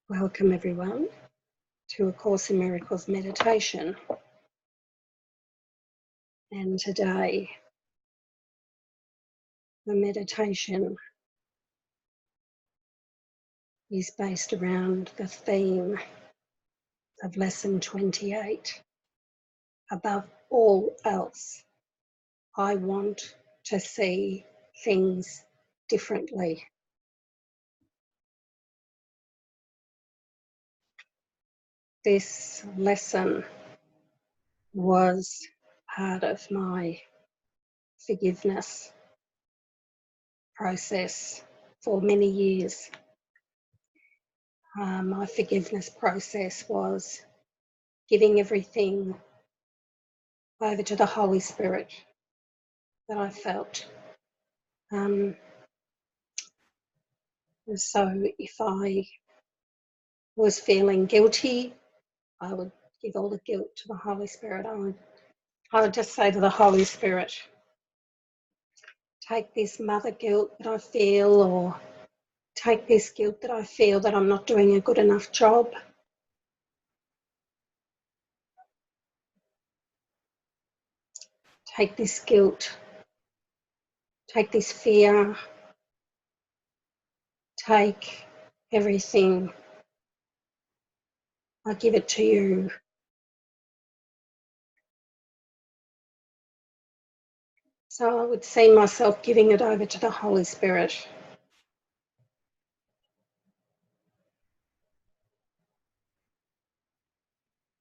Welcome everyone to A Course in Miracles meditation, and today the meditation is based around the theme of lesson 28. Above all else, I want to see things differently. This lesson was part of my forgiveness process for many years. My forgiveness process was giving everything over to the Holy Spirit that I felt. So if I was feeling guilty, I would give all the guilt to the Holy Spirit. I would just say to the Holy Spirit, take this mother guilt that I feel, or take this guilt that I feel that I'm not doing a good enough job. Take this guilt, take this fear, take everything. I give it to you. So I would see myself giving it over to the Holy Spirit.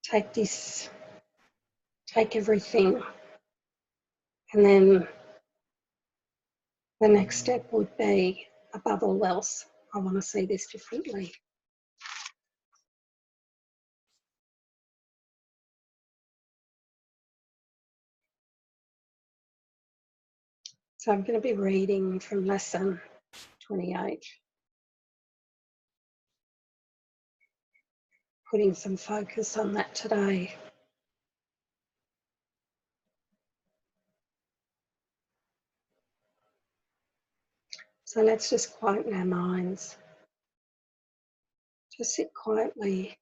Take this, take everything. And then the next step would be, above all else, I want to see this differently. So I'm going to be reading from lesson 28, putting some focus on that today. So let's just quieten our minds. Just sit quietly.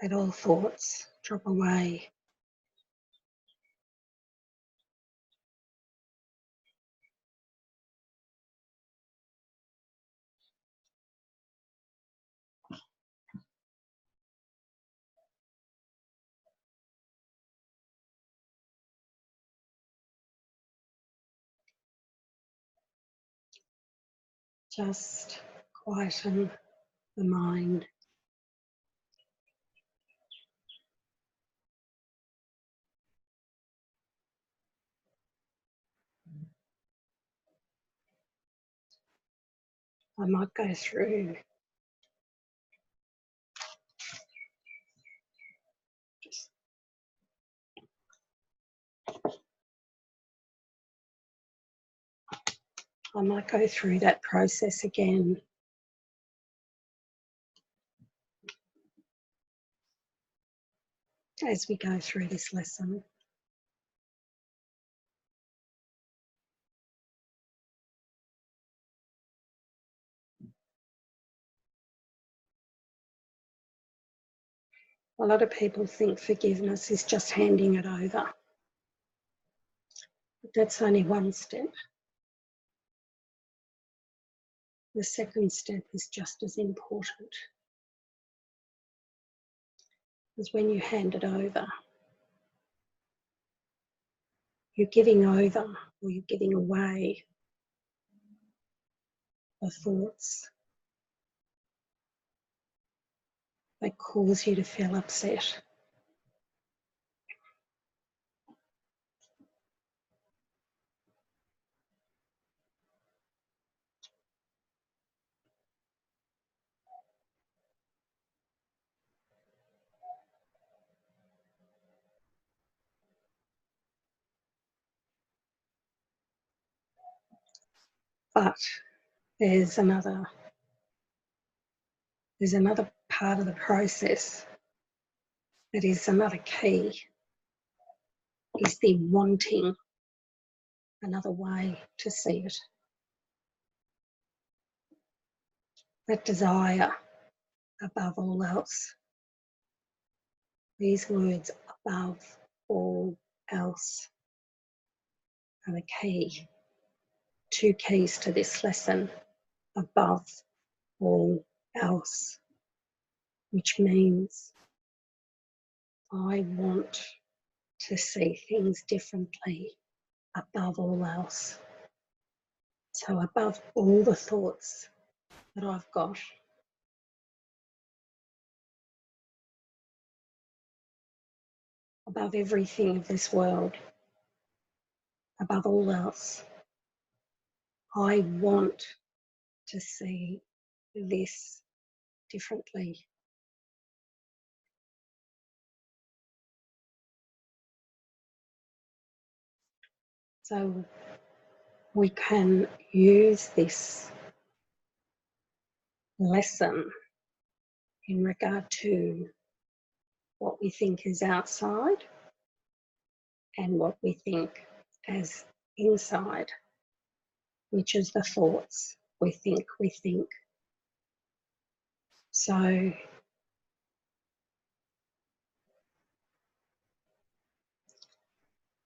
Let all thoughts drop away. Just quieten the mind. I might go through that process again. As we go through this lesson. A lot of people think forgiveness is just handing it over. But that's only one step. The second step is just as important. Because when you hand it over, you're giving over or you're giving away the thoughts that cause you to feel upset. But there's another part of the process that is another key, is the wanting another way to see it. That desire above all else. These words, above all else, are the key. 2 keys to this lesson, above all else, which means I want to see things differently above all else. So above all the thoughts that I've got, above everything of this world, above all else, I want to see this differently. So we can use this lesson in regard to what we think is outside and what we think as inside, which is the thoughts we think. So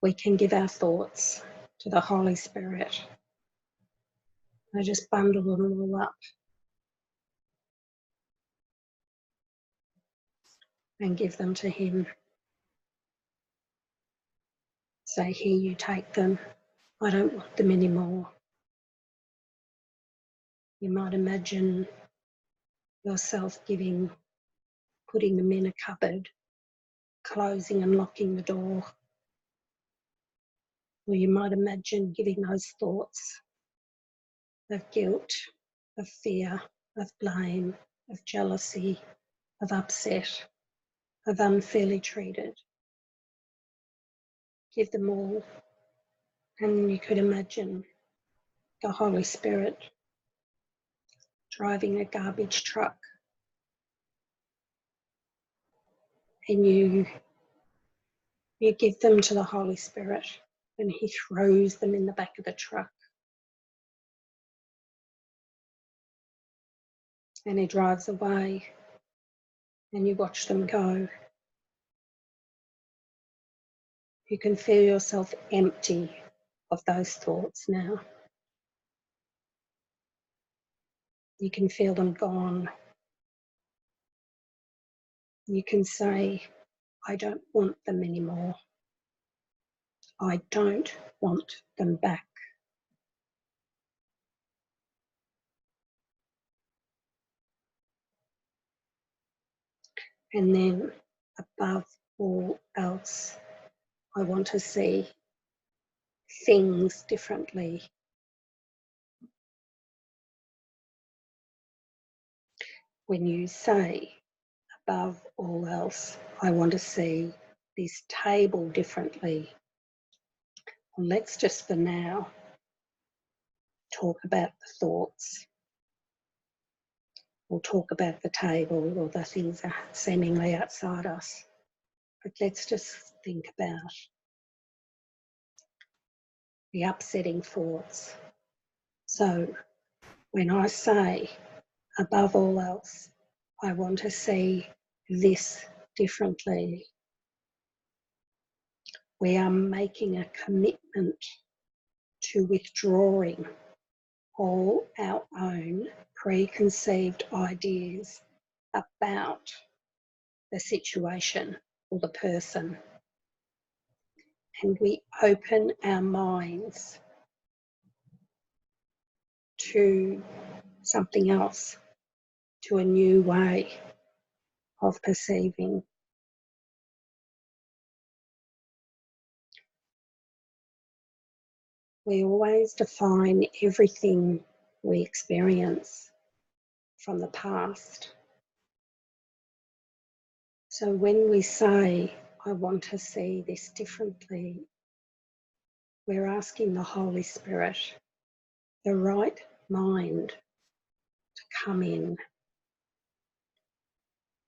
we can give our thoughts to the Holy Spirit. I just bundle them all up and give them to Him. Say, here, you take them. I don't want them anymore. You might imagine yourself putting them in a cupboard, closing and locking the door. Or you might imagine giving those thoughts of guilt, of fear, of blame, of jealousy, of upset, of unfairly treated. Give them all, and you could imagine the Holy Spirit driving a garbage truck, and you give them to the Holy Spirit, and He throws them in the back of the truck. And He drives away, and you watch them go. You can feel yourself empty of those thoughts now. You can feel them gone. You can say, I don't want them anymore. I don't want them back. And then, above all else, I want to see things differently. When you say, above all else, I want to see this table differently. And let's just for now talk about the thoughts. We'll talk about the table or the things that are seemingly outside us. But let's just think about the upsetting thoughts. So when I say, above all else, I want to see this differently, we are making a commitment to withdrawing all our own preconceived ideas about the situation or the person. And we open our minds to something else, to a new way of perceiving. We always define everything we experience from the past. So when we say, I want to see this differently, we're asking the Holy Spirit, the right mind, to come in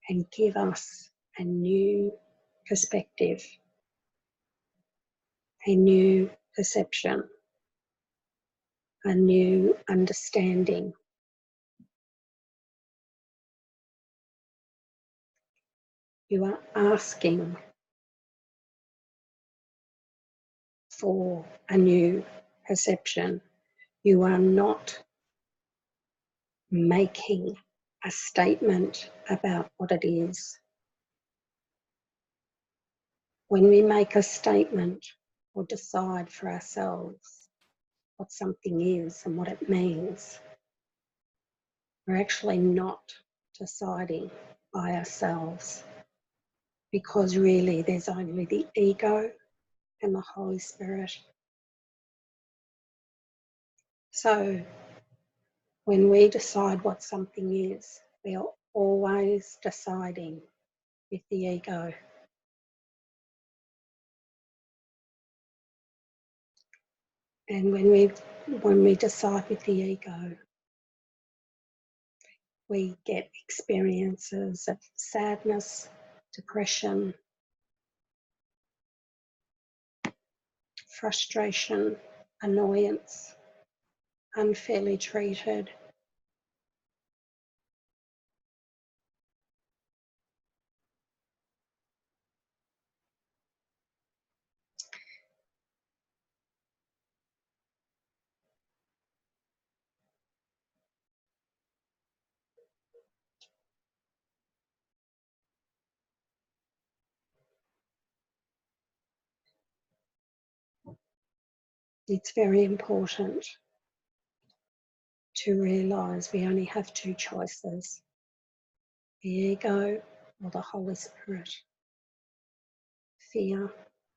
and give us a new perspective, a new perception. a new understanding. You are asking for a new perception. You are not making a statement about what it is. When we make a statement or decide for ourselves what something is and what it means, we're actually not deciding by ourselves, because really there's only the ego and the Holy Spirit. So when we decide what something is, we are always deciding with the ego. And when we decide with the ego, we get experiences of sadness, depression, frustration, annoyance, unfairly treated. It's very important to realise we only have two choices: the ego or the Holy Spirit, fear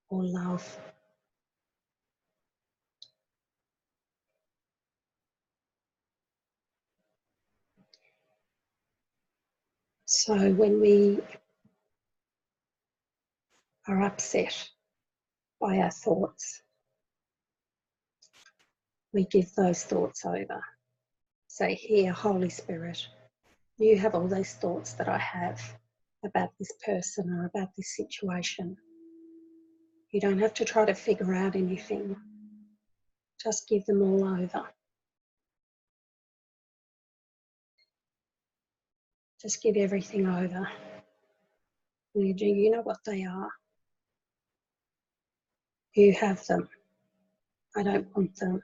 or love. So when we are upset by our thoughts, we give those thoughts over. Say, here, Holy Spirit, you have all these thoughts that I have about this person or about this situation. You don't have to try to figure out anything. Just give them all over. Just give everything over. You know what they are. You have them. I don't want them.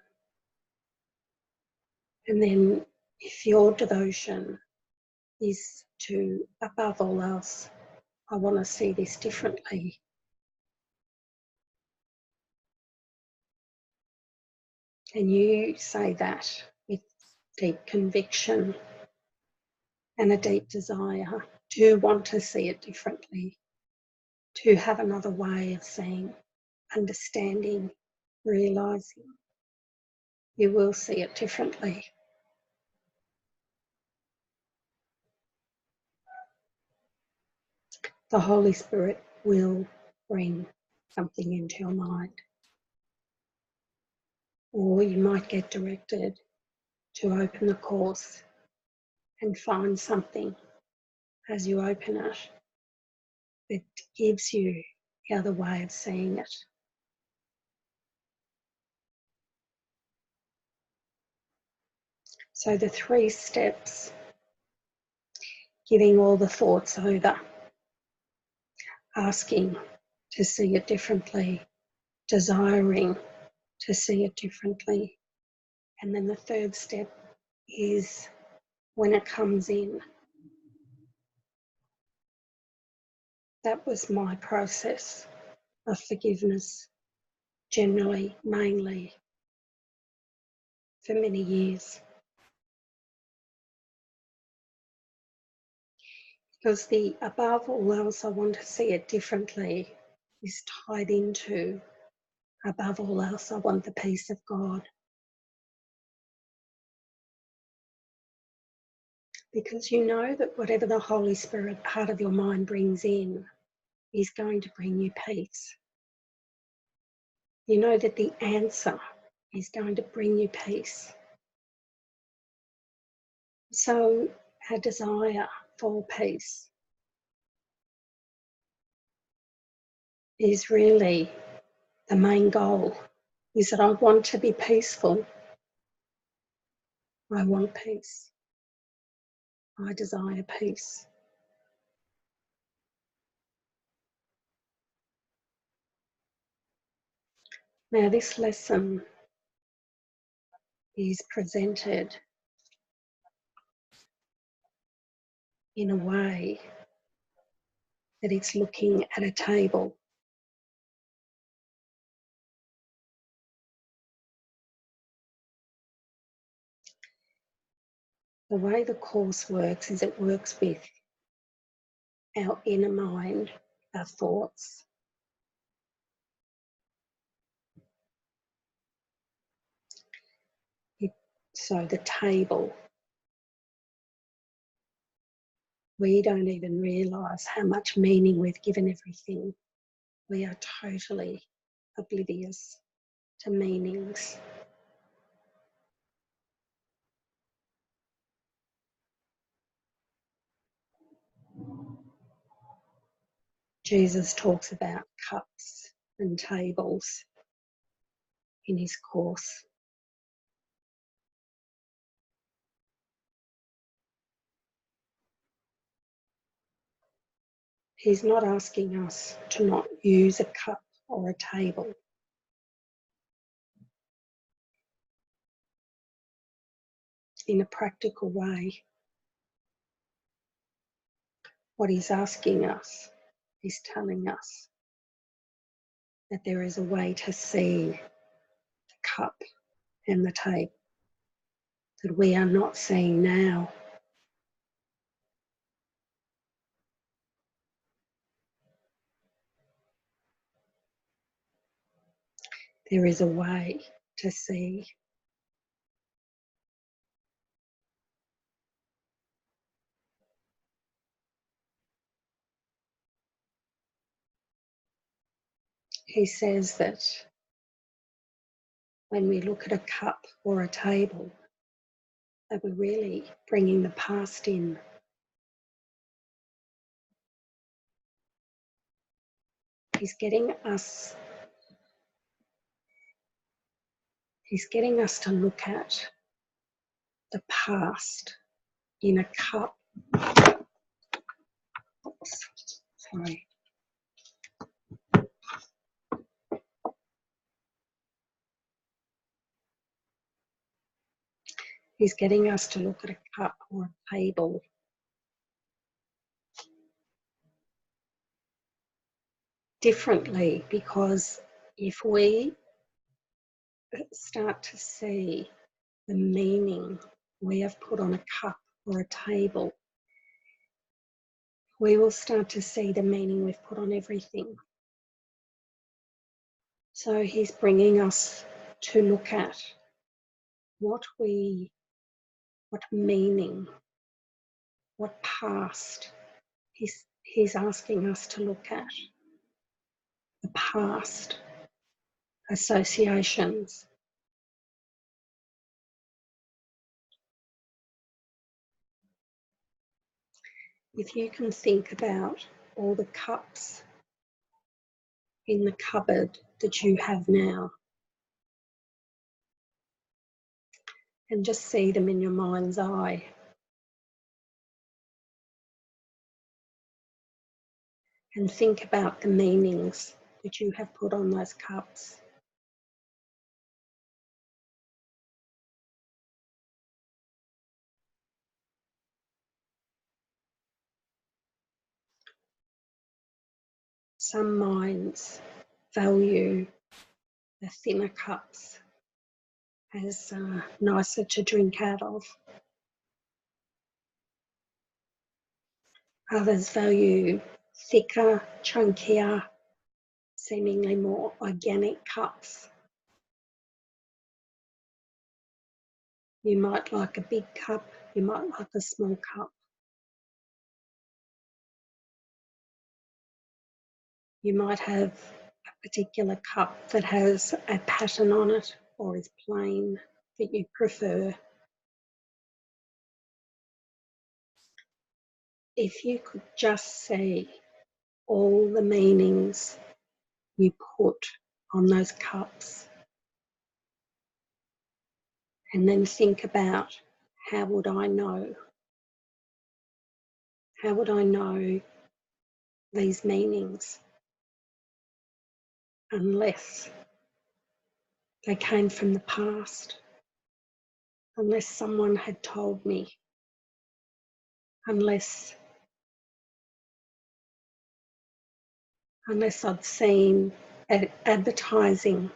And then if your devotion is to, above all else, I want to see this differently, and you say that with deep conviction and a deep desire to want to see it differently, to have another way of seeing, understanding, realising, you will see it differently. The Holy Spirit will bring something into your mind. Or you might get directed to open the course and find something as you open it that gives you the other way of seeing it. So the 3 steps: giving all the thoughts over, asking to see it differently, desiring to see it differently. And then the 3rd step is when it comes in. That was my process of forgiveness, generally, mainly, for many years. Because the above all else, I want to see it differently is tied into above all else, I want the peace of God. Because you know that whatever the Holy Spirit part of your mind brings in is going to bring you peace. You know that the answer is going to bring you peace. So our desire for peace is really the main goal, is that I want to be peaceful. I want peace. I desire peace. Now, this lesson is presented in a way that it's looking at a table. The way the course works is it works with our inner mind, our thoughts. So the table, we don't even realise how much meaning we've given everything. We are totally oblivious to meanings. Jesus talks about cups and tables in his course. He's not asking us to not use a cup or a table. In a practical way. What he's asking us is telling us that there is a way to see the cup and the table that we are not seeing now. There is a way to see. He says that when we look at a cup or a table, that we're really bringing the past in. He's getting us to look at the past in a cup. Oops, sorry. He's getting us to look at a cup or a table differently, because if we start to see the meaning we have put on a cup or a table, we will start to see the meaning we've put on everything. So he's bringing us to look at what meaning, what past he's asking us to look at. The past associations. If you can think about all the cups in the cupboard that you have now, and just see them in your mind's eye. And think about the meanings that you have put on those cups. Some minds value the thinner cups as nicer to drink out of. Others value thicker, chunkier, seemingly more organic cups. You might like a big cup, you might like a small cup. You might have a particular cup that has a pattern on it or is plain that you prefer. If you could just see all the meanings you put on those cups, and then think about how would I know? How would I know these meanings unless they came from the past, unless someone had told me, unless I'd seen advertising.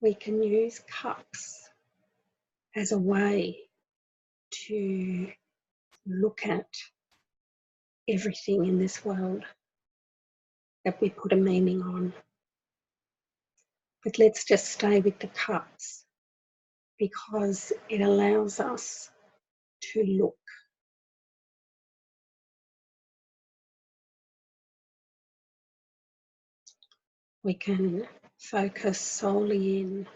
We can use cups as a way to look at everything in this world that we put a meaning on. But let's just stay with the cups because it allows us to look. We can focus solely in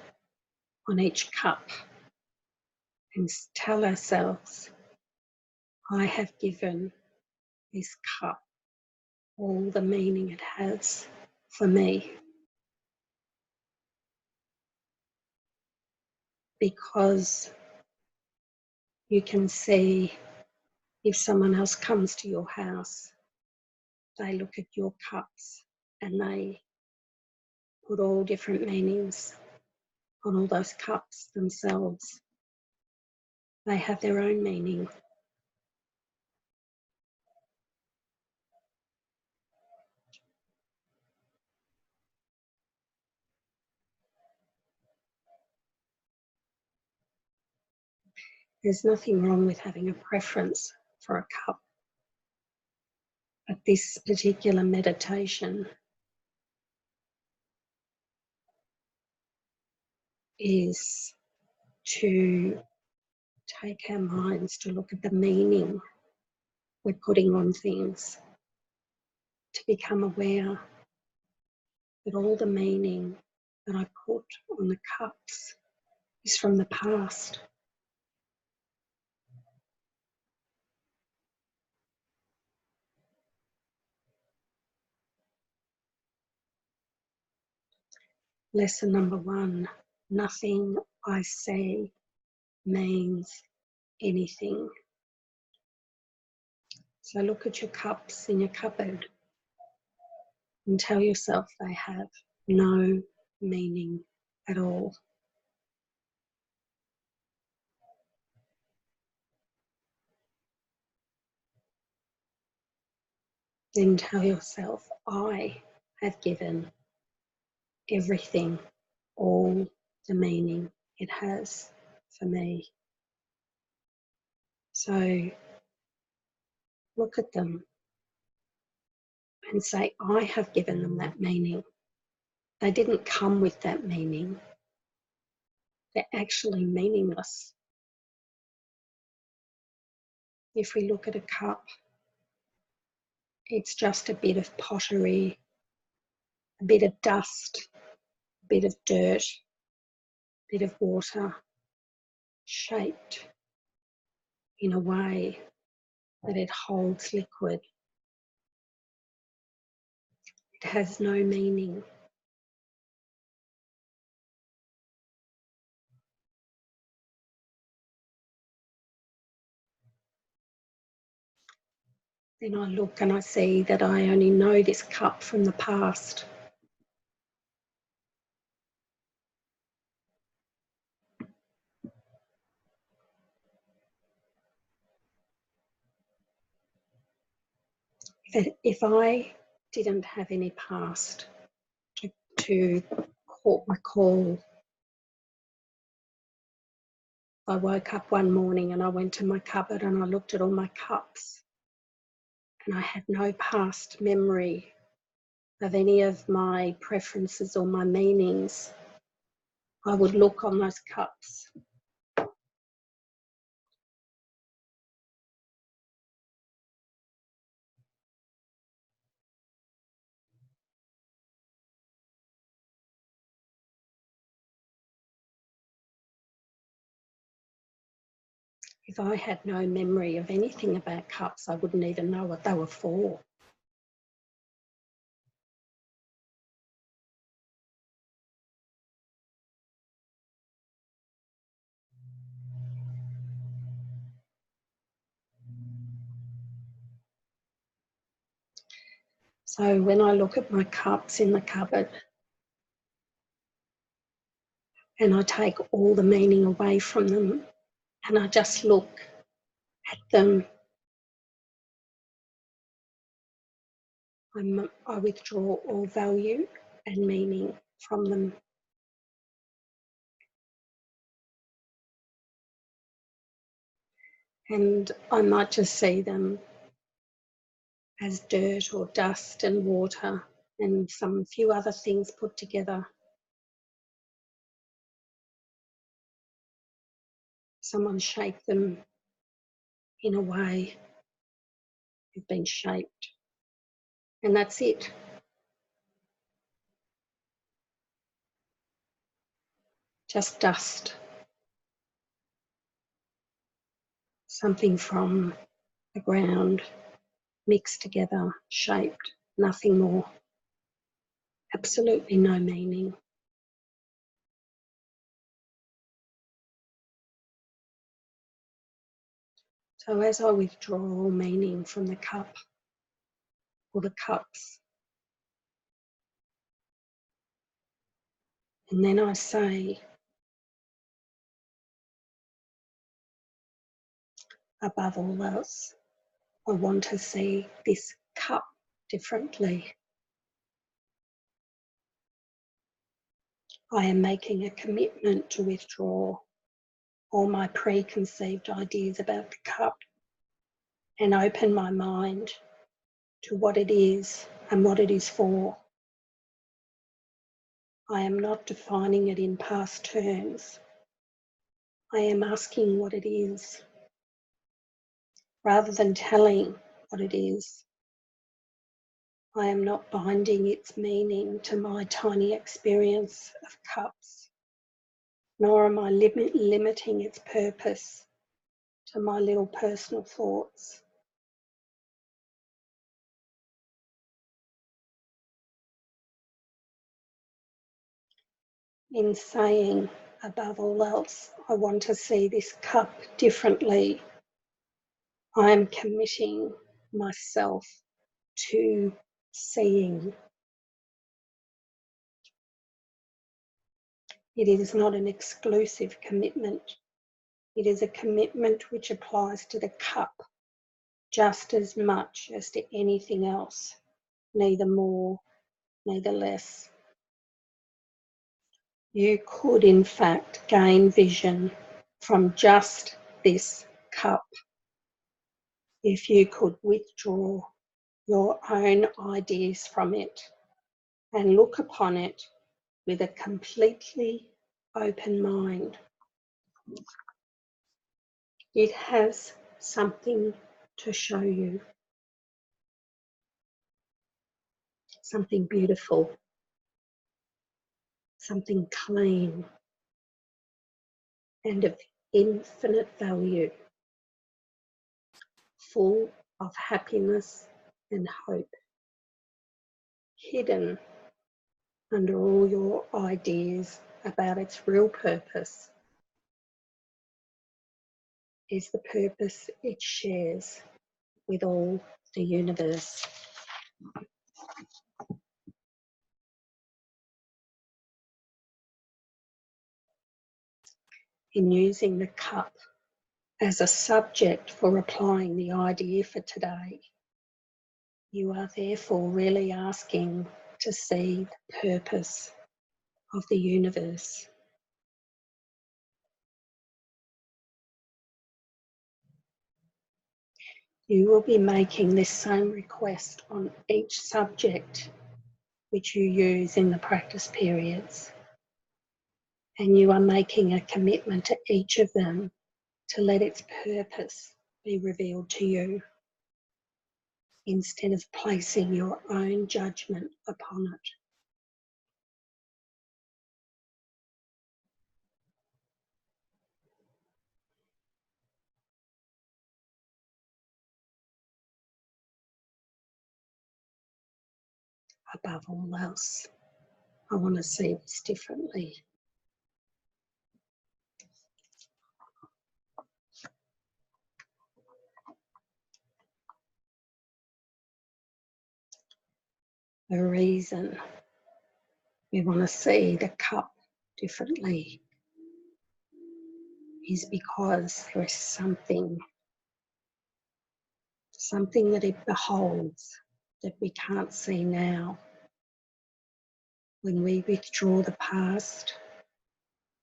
on each cup and tell ourselves, I have given this cup all the meaning it has for me. Because you can see if someone else comes to your house, they look at your cups and they put all different meanings on all those cups themselves. They have their own meaning. There's nothing wrong with having a preference for a cup. But this particular meditation is to take our minds to look at the meaning we're putting on things, to become aware that all the meaning that I put on the cups is from the past. Lesson number 1, nothing I say means anything. So look at your cups in your cupboard and tell yourself they have no meaning at all. Then tell yourself, I have given everything all the meaning it has for me. So look at them and say, I have given them that meaning. They didn't come with that meaning. They're actually meaningless. If we look at a cup, it's just a bit of pottery, a bit of dust, a bit of dirt, a bit of water, shaped in a way that it holds liquid. It has no meaning. Then I look and I see that I only know this cup from the past. If I didn't have any past to recall, I woke up one morning and I went to my cupboard and I looked at all my cups and I had no past memory of any of my preferences or my meanings, I would look on those cups. If I had no memory of anything about cups, I wouldn't even know what they were for. So when I look at my cups in the cupboard and I take all the meaning away from them and I just look at them, I withdraw all value and meaning from them. And I might just see them as dirt or dust and water and some few other things put together. Someone shaped them in a way, they've been shaped, and that's it. Just dust. Something from the ground, mixed together, shaped, nothing more. Absolutely no meaning. So as I withdraw all meaning from the cup or the cups, and then I say, above all else, I want to see this cup differently. I am making a commitment to withdraw all my preconceived ideas about the cup and open my mind to what it is and what it is for. I am not defining it in past terms. I am asking what it is, rather than telling what it is. I am not binding its meaning to my tiny experience of cups, nor am I limiting its purpose to my little personal thoughts. In saying, above all else, I want to see this cup differently, I am committing myself to seeing. It is not an exclusive commitment. It is a commitment which applies to the cup just as much as to anything else, neither more, neither less. You could, in fact, gain vision from just this cup if you could withdraw your own ideas from it and look upon it with a completely open mind. It has something to show you, something beautiful, something clean and of infinite value, full of happiness and hope, hidden under all your ideas about its real purpose is the purpose it shares with all the universe. In using the cup as a subject for applying the idea for today, you are therefore really asking to see the purpose of the universe. You will be making this same request on each subject which you use in the practice periods, and you are making a commitment to each of them to let its purpose be revealed to you instead of placing your own judgment upon it. Above all else, I want to see this differently. The reason we want to see the cup differently is because there is something that it beholds that we can't see now. When we withdraw the past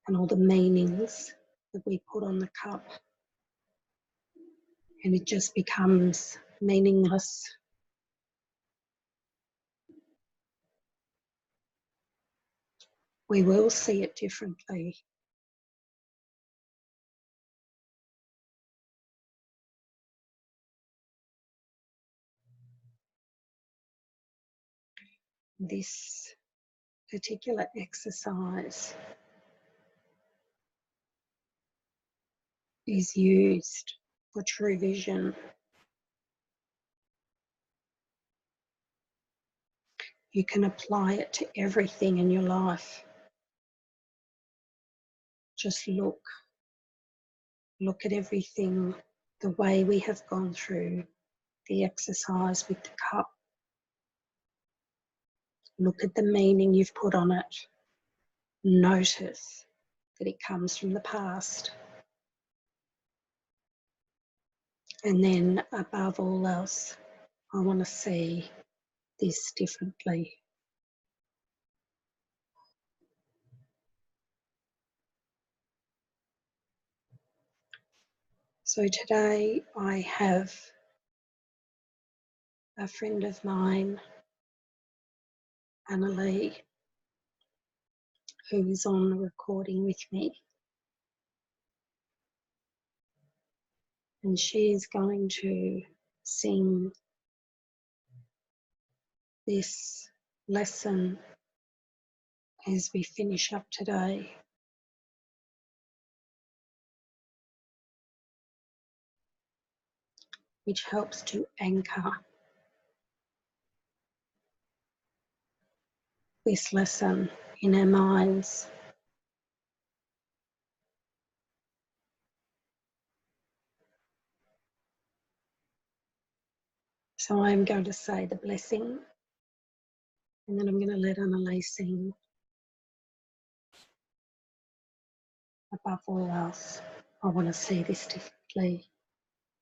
and all the meanings that we put on the cup, and it just becomes meaningless. We will see it differently. This particular exercise is used for true vision. You can apply it to everything in your life. Just look at everything, the way we have gone through the exercise with the cup. Look at the meaning you've put on it. Notice that it comes from the past. And then above all else, I want to see this differently. So today I have a friend of mine, Anelie, who is on the recording with me. And she is going to sing this lesson as we finish up today. Which helps to anchor this lesson in our minds. So I'm going to say the blessing, and then I'm going to let Anelie sing. Above all else, I want to see this differently.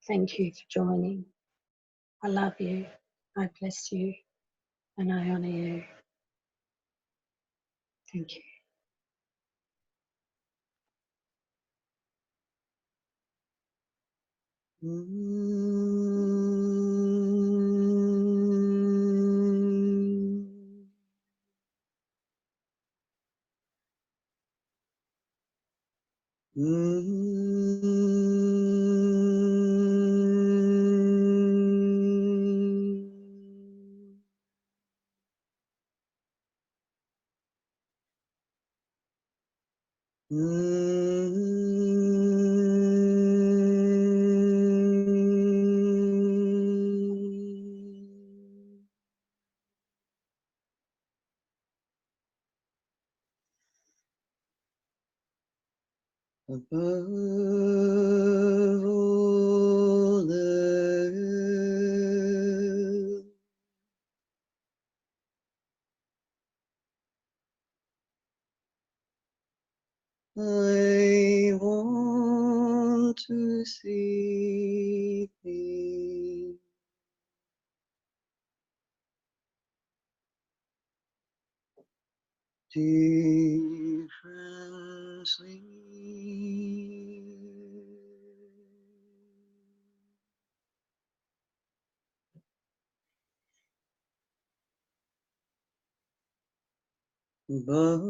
Thank you for joining. I love you, I bless you, and I honour you. Thank you. Above all else, I want to see thee differently. Above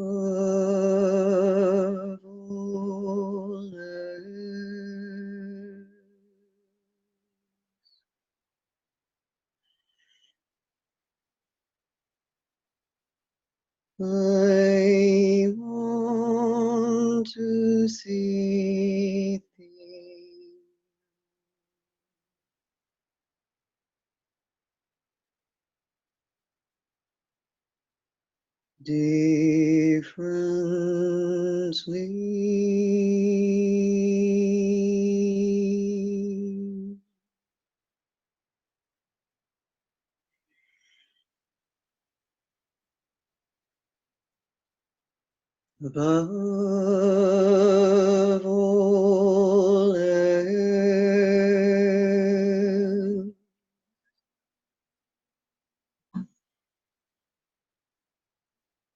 all else, I want to see thee differently. above all else.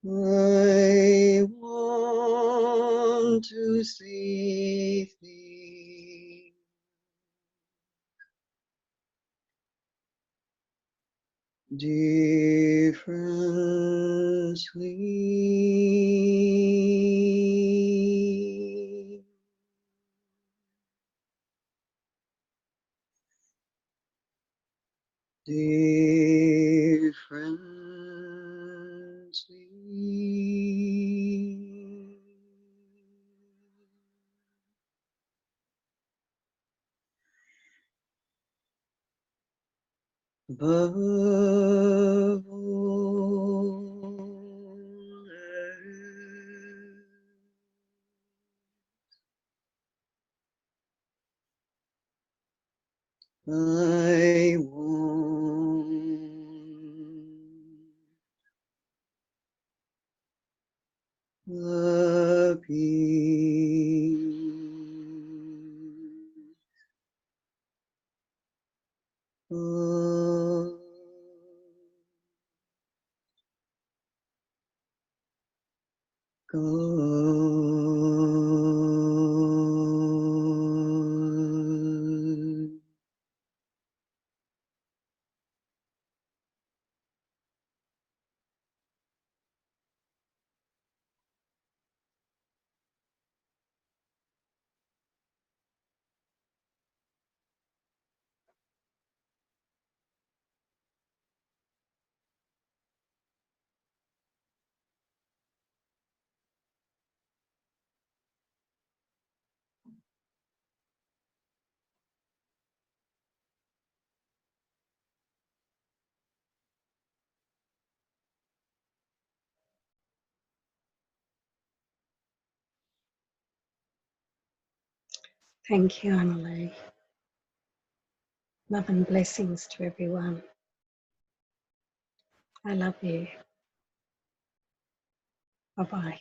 I want to see thee differently. Differently. Above all else, I want the peace of God. Thank you, Anelie. Love and blessings to everyone. I love you. Bye-bye.